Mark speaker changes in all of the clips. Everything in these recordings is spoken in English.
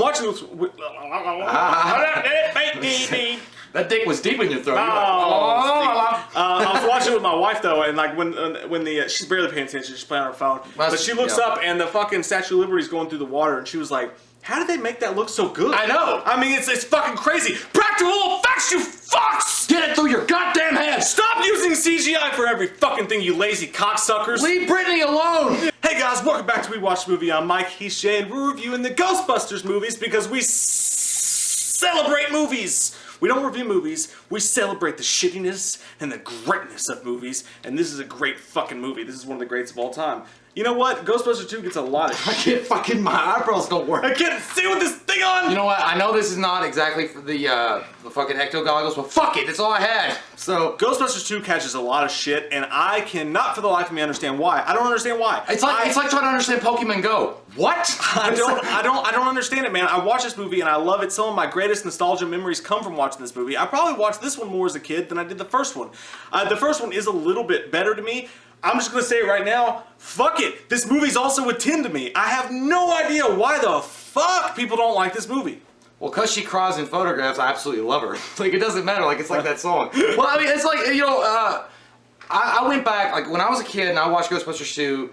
Speaker 1: watching this.
Speaker 2: That dick was deep in your throat.
Speaker 1: I was watching it with my wife though, and like when the she's barely paying attention, she's playing on her phone. But she looks up and the fucking Statue of Liberty's going through the water, and she was like, "How did they make that look so good?"
Speaker 2: I know.
Speaker 1: I mean, it's fucking crazy. Practical effects, you fucks!
Speaker 2: Get it through your goddamn head.
Speaker 1: Stop using CGI for every fucking thing, you lazy cocksuckers.
Speaker 2: Leave Brittany alone.
Speaker 1: Hey guys, welcome back to We Watch the Movie. I'm Mike, he's Shay, and we're reviewing the Ghostbusters movies because we celebrate movies. We don't review movies, we celebrate the shittiness and the greatness of movies, and this is a great fucking movie. This is one of the greats of all time. You know what? Ghostbusters 2 gets a lot of
Speaker 2: I can't fucking, my eyebrows don't work.
Speaker 1: I can't see with this thing on!
Speaker 2: You know what? I know this is not exactly for the fucking ecto goggles, but fuck it, it's all I had. So
Speaker 1: Ghostbusters 2 catches a lot of shit, and I cannot for the life of me understand why. I don't understand why.
Speaker 2: It's like trying to understand Pokemon Go. What?
Speaker 1: I don't understand it, man. I watch this movie and I love it. Some of my greatest nostalgia memories come from watching this movie. I probably watched this one more as a kid than I did the first one. The first one is a little bit better to me. I'm just gonna say it right now, fuck it. This movie's also a 10 to me. I have no idea why the fuck people don't like this movie.
Speaker 2: Well, cause she cries in photographs, I absolutely love her. Like, it doesn't matter, like, it's like that song. Well, I mean, it's like, you know, I went back, like, when I was a kid and I watched Ghostbusters 2,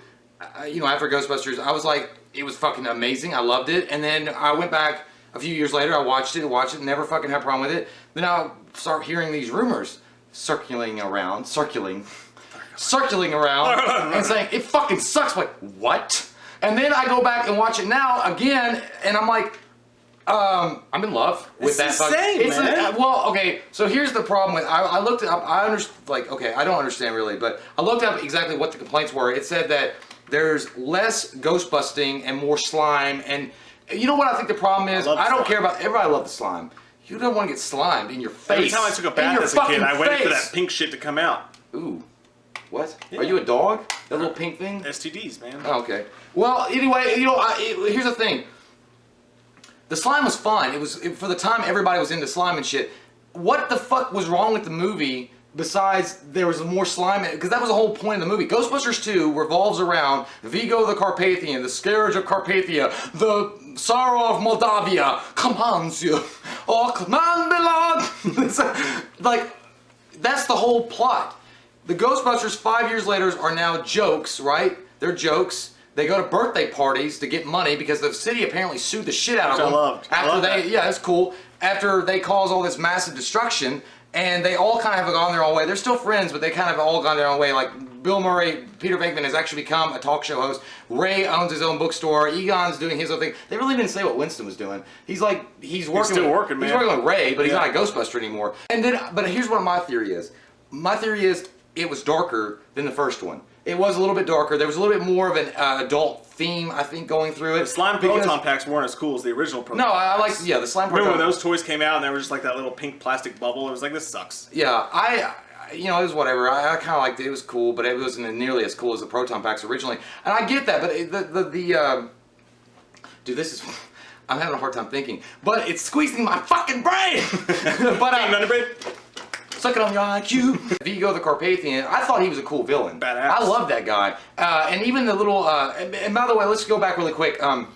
Speaker 2: you know, after Ghostbusters, I was like, it was fucking amazing, I loved it, and then I went back a few years later, I watched it, never fucking had a problem with it. Then I start hearing these rumors circulating around, and saying, it fucking sucks. I'm like, what? And then I go back and watch it now again, and I'm like, I'm in love with that.
Speaker 1: It's insane, man.
Speaker 2: Well, okay, so here's the problem with, I looked up, I understand, like, okay, I don't understand really, but I looked up exactly what the complaints were. It said that there's less ghost busting and more slime, and you know what I think the problem is? I don't care about, everybody loves the slime. You don't want to get slimed in your face.
Speaker 1: Every time I took a bath as a kid, I waited for that pink shit to come out.
Speaker 2: Ooh. What? Yeah. Are you a dog? That little pink thing?
Speaker 1: STDs, man.
Speaker 2: Oh, okay. Well, anyway, you know, here's the thing. The slime was fun. It was, for the time, everybody was into slime and shit. What the fuck was wrong with the movie besides there was more slime? Because that was the whole point of the movie. Ghostbusters 2 revolves around Viggo the Carpathian, the Scourge of Carpathia, the Sorrow of Moldavia, commands you. Oh, command me, Lord. Like, that's the whole plot. The Ghostbusters 5 years later are now jokes, right? They're jokes. They go to birthday parties to get money because the city apparently sued the shit out of them.
Speaker 1: I loved that.
Speaker 2: Yeah, it's cool. After they cause all this massive destruction, and they all kind of have gone their own way. They're still friends, but they kind of all gone their own way. Like Bill Murray, Peter Venkman has actually become a talk show host. Ray owns his own bookstore. Egon's doing his own thing. They really didn't say what Winston was doing. He's like, he's working with Ray, but he's not a Ghostbuster anymore. And then, but here's what my theory is. My theory is it was darker than the first one. It was a little bit darker. There was a little bit more of an adult theme, I think, going through it.
Speaker 1: The slime proton packs weren't as cool as the original proton
Speaker 2: packs. No, I like, yeah, the slime proton.
Speaker 1: Remember when those toys came out and they were just like that little pink plastic bubble? It was like, this sucks.
Speaker 2: Yeah, you know, it was whatever. I kind of liked it. It was cool, but it wasn't nearly as cool as the proton packs originally. And I get that, but dude, this is, I'm having a hard time thinking, but it's squeezing my fucking brain. But suck it on your IQ. Viggo the Carpathian, I thought he was a cool villain.
Speaker 1: Badass.
Speaker 2: I love that guy. And even the little, and by the way, let's go back really quick. And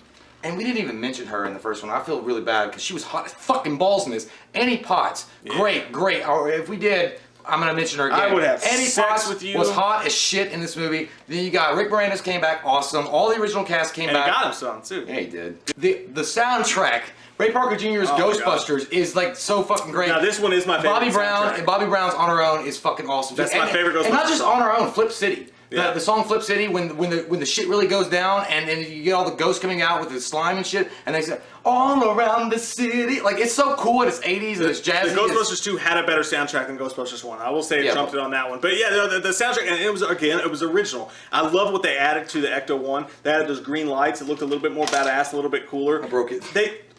Speaker 2: we didn't even mention her in the first one. I feel really bad because she was hot as fucking balls in this. Annie Potts, great. Or if we did, I'm going to mention her again.
Speaker 1: I would have
Speaker 2: Annie
Speaker 1: sex
Speaker 2: Potts
Speaker 1: with you.
Speaker 2: Was hot as shit in this movie. Then you got Rick Moranis came back, awesome. All the original cast came back.
Speaker 1: And he got him some too.
Speaker 2: Yeah, he did. The soundtrack, Ray Parker Jr.'s Ghostbusters is like so fucking great.
Speaker 1: Now this one is my favorite.
Speaker 2: Bobby Brown's On Her Own is fucking awesome.
Speaker 1: That's my favorite Ghostbusters.
Speaker 2: And not just On Her Own, Flip City. The song Flip City, when the shit really goes down and you get all the ghosts coming out with the slime and shit, and they say, all around the city. Like, it's so cool and it's 80s and it's jazzy.
Speaker 1: The Ghostbusters 2 had a better soundtrack than Ghostbusters 1. I will say it jumped it on that one. But yeah, the soundtrack, and it was original. I love what they added to the Ecto 1. They added those green lights. It looked a little bit more badass, a little bit cooler.
Speaker 2: I broke it.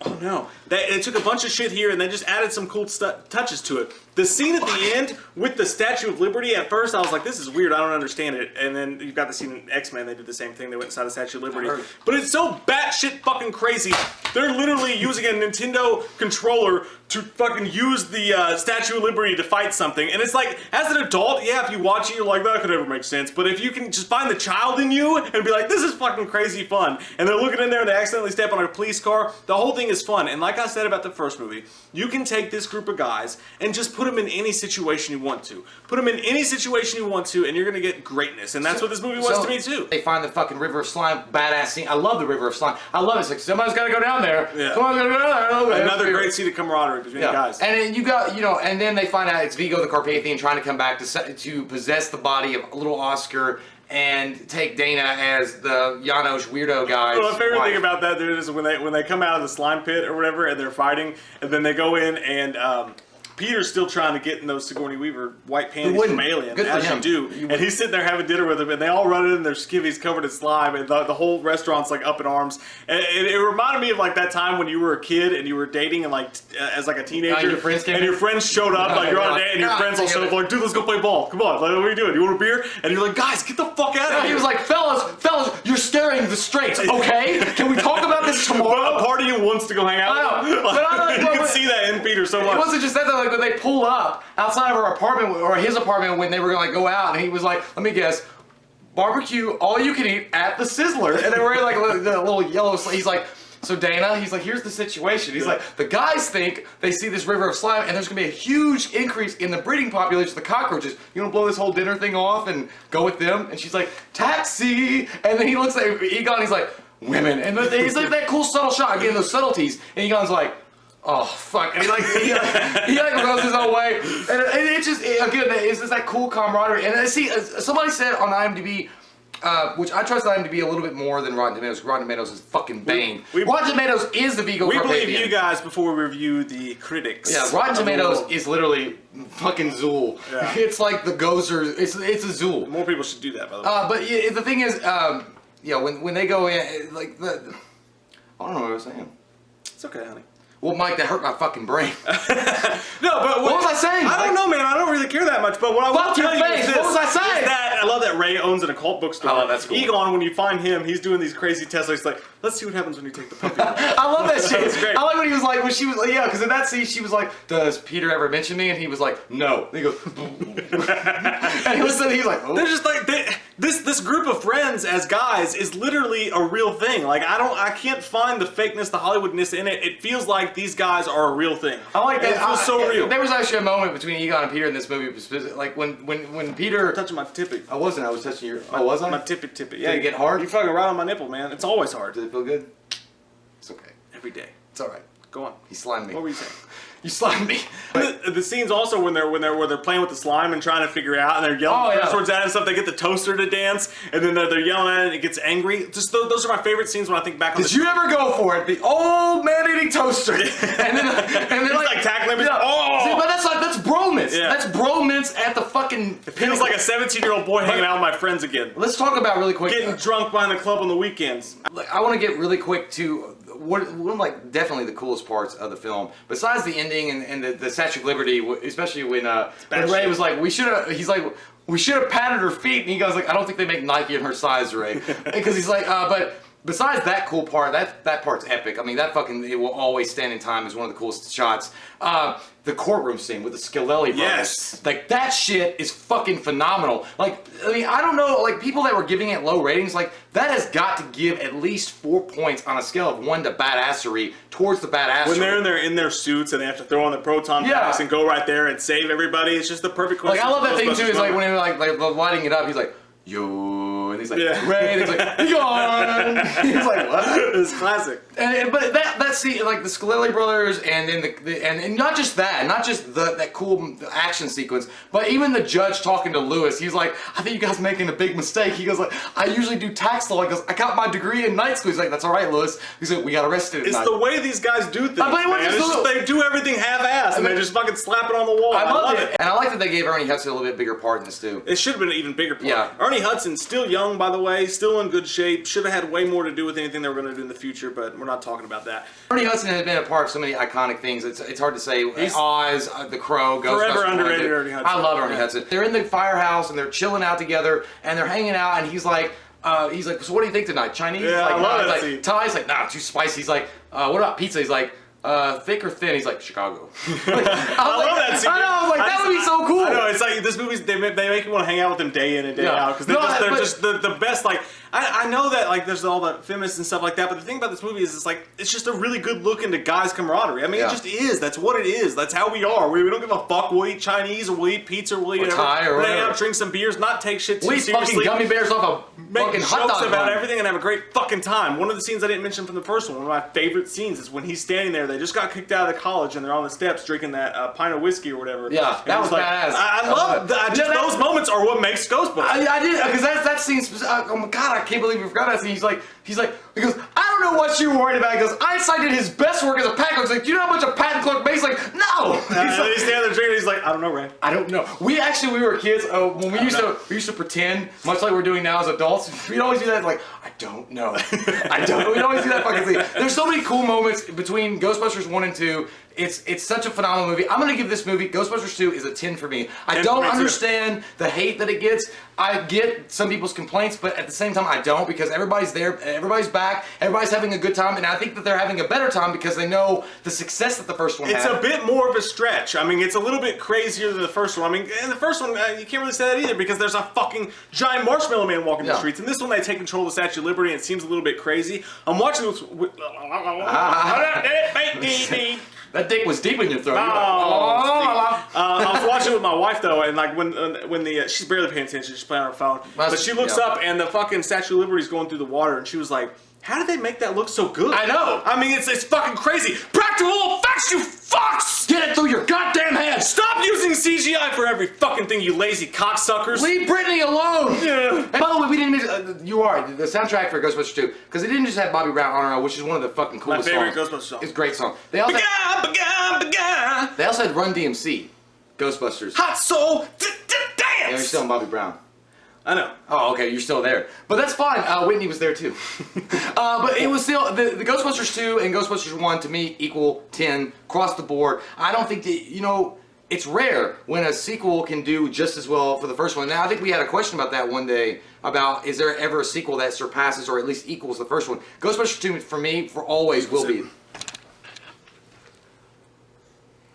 Speaker 1: Oh no. They took a bunch of shit here and they just added some cool touches to it. The scene at the end with the Statue of Liberty, at first I was like, this is weird, I don't understand it. And then you've got the scene in X-Men, they did the same thing, they went inside the Statue of Liberty. But it's so batshit fucking crazy. They're literally using a Nintendo controller to fucking use the Statue of Liberty to fight something. And it's like, as an adult, yeah, if you watch it, you're like, that could never make sense. But if you can just find the child in you and be like, this is fucking crazy fun. And they're looking in there and they accidentally step on a police car, the whole thing is fun. And like I said about the first movie, you can take this group of guys and just put them in any situation you want to. Put them in any situation you want to, and you're going to get greatness. And that's what this movie was to me, too.
Speaker 2: They find the fucking River of Slime, badass scene. I love the River of Slime. I love it. It's like, somebody's got to go down there.
Speaker 1: Yeah.
Speaker 2: Someone's got to go down there.
Speaker 1: Another great scene of camaraderie between the guys.
Speaker 2: And then you got, and then they find out it's Viggo the Carpathian trying to come back to possess the body of little Oscar and take Dana as the Janosz weirdo guy.
Speaker 1: Well, my favorite thing about that, dude, is when they come out of the slime pit or whatever and they're fighting, and then they go in and Peter's still trying to get in those Sigourney Weaver white panties from Alien, as you do. And he's sitting there having dinner with him, and they all run in their skivvies covered in slime, and the whole restaurant's like up in arms. And it reminded me of like that time when you were a kid and you were dating and like as like a teenager, and your friends showed up, like you're on a date, and your friends all showed up like, dude, let's go play ball. Come on, like, what are you doing? You want a beer? And you're like, guys, get the fuck out of here.
Speaker 2: He was like, fellas, you're staring the straights, okay? Can we talk about this tomorrow?
Speaker 1: But a part of you wants to go hang out.
Speaker 2: I know.
Speaker 1: Like, you can see that in Peter so much.
Speaker 2: It wasn't just that, though, like when they pull up outside of our apartment or his apartment when they were gonna go out, and he was like, let me guess, barbecue all you can eat at the Sizzler, and they were like the little yellow. He's like, so Dana, he's like, here's the situation. He's like, the guys think they see this river of slime, and there's gonna be a huge increase in the breeding population of the cockroaches. You wanna blow this whole dinner thing off and go with them? And she's like, taxi. And then he looks at Egon, he's like, women. And he's like that cool subtle shot, again, those subtleties. And Egon's like, oh fuck! And he goes his own way, and it just again it's just that cool camaraderie. And I see somebody said on IMDb, which I trust IMDb a little bit more than Rotten Tomatoes. Rotten Tomatoes is fucking bane. Rotten Tomatoes is the Viggo.
Speaker 1: We believe you guys before we review the critics.
Speaker 2: Yeah, Rotten Tomatoes is literally fucking Zool. Yeah. It's like the Ghostbusters. It's a Zool.
Speaker 1: More people should do that, by the way.
Speaker 2: But the thing is, when they go in, like I don't know what I was saying.
Speaker 1: It's okay, honey.
Speaker 2: Well, Mike, that hurt my fucking brain.
Speaker 1: No, but
Speaker 2: what was I saying?
Speaker 1: I don't know, man. I don't really care that much. But what I want to tell you is this.
Speaker 2: What was I saying?
Speaker 1: I love that Ray owns an occult bookstore.
Speaker 2: I love that school.
Speaker 1: Egon, when you find him, he's doing these crazy tests. He's like, let's see what happens when you take the puppy.
Speaker 2: I love that shit.
Speaker 1: It's great.
Speaker 2: I like when he was like, when she was like, yeah, because in that scene, she was like, does Peter ever mention me? And he was like, no. And he goes, and he was like, oh.
Speaker 1: They're just like, this group of friends as guys is literally a real thing. Like, I can't find the fakeness, the Hollywoodness in it. It feels like these guys are a real thing.
Speaker 2: I like that.
Speaker 1: It feels so real.
Speaker 2: There was actually a moment between Egon and Peter in this movie, like when Peter.
Speaker 1: You're touching my tippy.
Speaker 2: I wasn't. I was touching your. Oh, was I?
Speaker 1: My tippy. Yeah.
Speaker 2: Did it get hard?
Speaker 1: You fucking right on my nipple, man. It's always hard.
Speaker 2: Did it feel good? It's okay.
Speaker 1: Every day.
Speaker 2: It's all right.
Speaker 1: Go on.
Speaker 2: He slimed me.
Speaker 1: What were you saying?
Speaker 2: You slimed me.
Speaker 1: The scenes also when they're playing with the slime and trying to figure out, and they're yelling towards that and stuff. They get the toaster to dance, and then they're yelling at it, and it gets angry. Just those are my favorite scenes when I think back on.
Speaker 2: Did you ever go for it? The old man-eating toaster, and then
Speaker 1: he's like tackling him.
Speaker 2: Yeah.
Speaker 1: Oh,
Speaker 2: see, but that's bromance.
Speaker 1: Yeah.
Speaker 2: That's bromance at the fucking.
Speaker 1: It feels like a 17-year-old boy hanging out with my friends again.
Speaker 2: Let's talk about really quick.
Speaker 1: Getting drunk behind the club on the weekends.
Speaker 2: I want to get really quick to one of like definitely the coolest parts of the film, besides the ending and the Statue of Liberty, especially when Ray was like, we should have patted her feet, and he goes like, I don't think they make Nike in her size, Ray, because he's like, but besides that cool part, that part's epic. I mean, it will always stand in time as one of the coolest shots. The courtroom scene with the Scolelli brothers.
Speaker 1: Yes.
Speaker 2: Like, that shit is fucking phenomenal. Like, I mean, I don't know, like, people that were giving it low ratings, like, that has got to give at least 4 points on a scale of 1 to badassery towards the badassery.
Speaker 1: When they're in their suits and they have to throw on the proton packs and go right there and save everybody, it's just the perfect coincidence.
Speaker 2: Like, I love that thing, too, is like, when they're like lighting it up, he's like, yo, and he's like, Ray, and he's like, Egon. He's like, what?
Speaker 1: It's classic.
Speaker 2: But that scene, like the Scolelli brothers, and then and not just that, not just that cool action sequence, but even the judge talking to Lewis. He's like, I think you guys are making a big mistake. He goes like, I usually do tax law. He goes, I got my degree in night school. He's like, that's all right, Lewis. He's like, we got arrested at night.
Speaker 1: It's the way these guys do things, they do everything half-assed, and they just fucking slap it on the wall.
Speaker 2: I love it. And I like that they gave Ernie Hudson a little bit bigger part in this too.
Speaker 1: It should have been an even bigger part.
Speaker 2: Yeah.
Speaker 1: Ernie Hudson, still young, by the way, still in good shape. Should have had way more to do with anything they were going to do in the future, but we're not talking about that.
Speaker 2: Ernie Hudson has been a part of so many iconic things. It's hard to say. He's Oz, The Crow, Ghostbusters.
Speaker 1: Forever underrated Ernie Hudson.
Speaker 2: I love Ernie Hudson. They're in the firehouse and they're chilling out together and they're hanging out, and he's like, so what do you think tonight? Chinese?
Speaker 1: Yeah,
Speaker 2: like,
Speaker 1: I love that
Speaker 2: he's
Speaker 1: scene.
Speaker 2: like, Thai's like, nah, too spicy. He's like, what about pizza? He's like, thick or thin? He's like, Chicago.
Speaker 1: I love that scene.
Speaker 2: I know, I was like, that would be so cool.
Speaker 1: I know, it's like, this movie's, they make you want to hang out with them day in and day out, because they're just the best, like, I know that like there's all the feminists and stuff like that, but the thing about this movie is it's just a really good look into guys' camaraderie. I mean, it just is. That's what it is. That's how we are. We don't give a fuck. We'll eat Chinese or we'll eat pizza or we'll eat
Speaker 2: Thai or
Speaker 1: we'll hang
Speaker 2: whatever.
Speaker 1: out, drink some beers, not take shit too
Speaker 2: We eat
Speaker 1: seriously.
Speaker 2: fucking gummy bears off a
Speaker 1: Make
Speaker 2: fucking
Speaker 1: jokes
Speaker 2: hot dog
Speaker 1: about
Speaker 2: bun.
Speaker 1: everything and have a great fucking time. One of the scenes I didn't mention from the first one of my favorite scenes is when he's standing there. They just got kicked out of the college and they're on the steps drinking that pint of whiskey or whatever.
Speaker 2: Yeah,
Speaker 1: And
Speaker 2: that
Speaker 1: he's
Speaker 2: was badass.
Speaker 1: I love that. Just those moments are what makes Ghostbusters.
Speaker 2: I did, because that scene's, oh my god, I can't believe we forgot that scene. He goes, I don't know what you're worried about. He goes, Einstein did his best work as a patent clerk. He's like, do you know how much a patent clerk makes? Like, no!
Speaker 1: He's standing there drinking, he's like, I don't know, Ray.
Speaker 2: I don't know. We were kids, when we used to pretend, much like we're doing now as adults, we'd always do that, like, I don't know. We'd always do that fucking thing. There's so many cool moments between Ghostbusters 1 and 2. It's such a phenomenal movie. I'm gonna give this movie, Ghostbusters 2 is a 10 for me. I don't understand the hate that it gets. I get some people's complaints, but at the same time I don't, because everybody's there, everybody's back, everybody's having a good time, and I think that they're having a better time because they know the success that the first one had.
Speaker 1: It's a bit more of a stretch. I mean, it's a little bit crazier than the first one. I mean, in the first one, you can't really say that either because there's a fucking giant marshmallow man walking the streets. And this one, they take control of the Statue of Liberty and it seems a little bit crazy. I'm watching this with...
Speaker 2: That dick was deep in your throat.
Speaker 1: I was watching it with my wife though, and like when the she's barely paying attention, she's playing on her phone. But she looks up and the fucking Statue of Liberty's going through the water, and she was like, "How did they make that look so good?"
Speaker 2: I know.
Speaker 1: I mean, it's fucking crazy. Practical effects, you fucks!
Speaker 2: Get it through your goddamn head!
Speaker 1: Stop using CGI for every fucking thing, you lazy cocksuckers.
Speaker 2: Leave Britney alone!
Speaker 1: Yeah.
Speaker 2: And by the way, we didn't mention, the soundtrack for Ghostbusters 2, because it didn't just have Bobby Brown on it, which is one of the fucking coolest songs.
Speaker 1: My favorite Ghostbusters song.
Speaker 2: It's a great song. They also had Run DMC, Ghostbusters.
Speaker 1: Hot Soul Dance!
Speaker 2: Yeah, you're still on Bobby Brown.
Speaker 1: I know.
Speaker 2: Oh, okay, you're still there. But that's fine. Whitney was there too. But it was still, the Ghostbusters 2 and Ghostbusters 1 to me equal 10 across the board. I don't think that, it's rare when a sequel can do just as well for the first one. Now, I think we had a question about that one day, about is there ever a sequel that surpasses or at least equals the first one. Ghostbusters 2 for me, for always will be.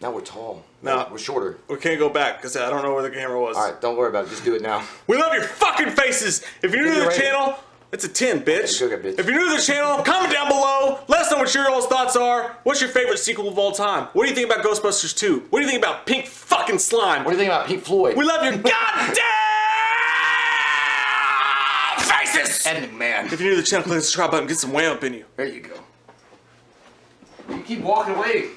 Speaker 2: Now we're tall.
Speaker 1: No.
Speaker 2: We're shorter.
Speaker 1: We can't go back because I don't know where the camera was.
Speaker 2: Alright, don't worry about it. Just do it now.
Speaker 1: We love your fucking faces. If you're new to the channel, it's a 10, bitch.
Speaker 2: Okay, bitch.
Speaker 1: If you're new to the channel, comment down below. Let us know what your all's thoughts are. What's your favorite sequel of all time? What do you think about Ghostbusters 2? What do you think about Pink fucking Slime?
Speaker 2: What do you think about Pink Floyd?
Speaker 1: We love your goddamn faces!
Speaker 2: Editing man.
Speaker 1: If you're new to the channel, click the subscribe button. Get some wham up in you.
Speaker 2: There you go. You keep walking away.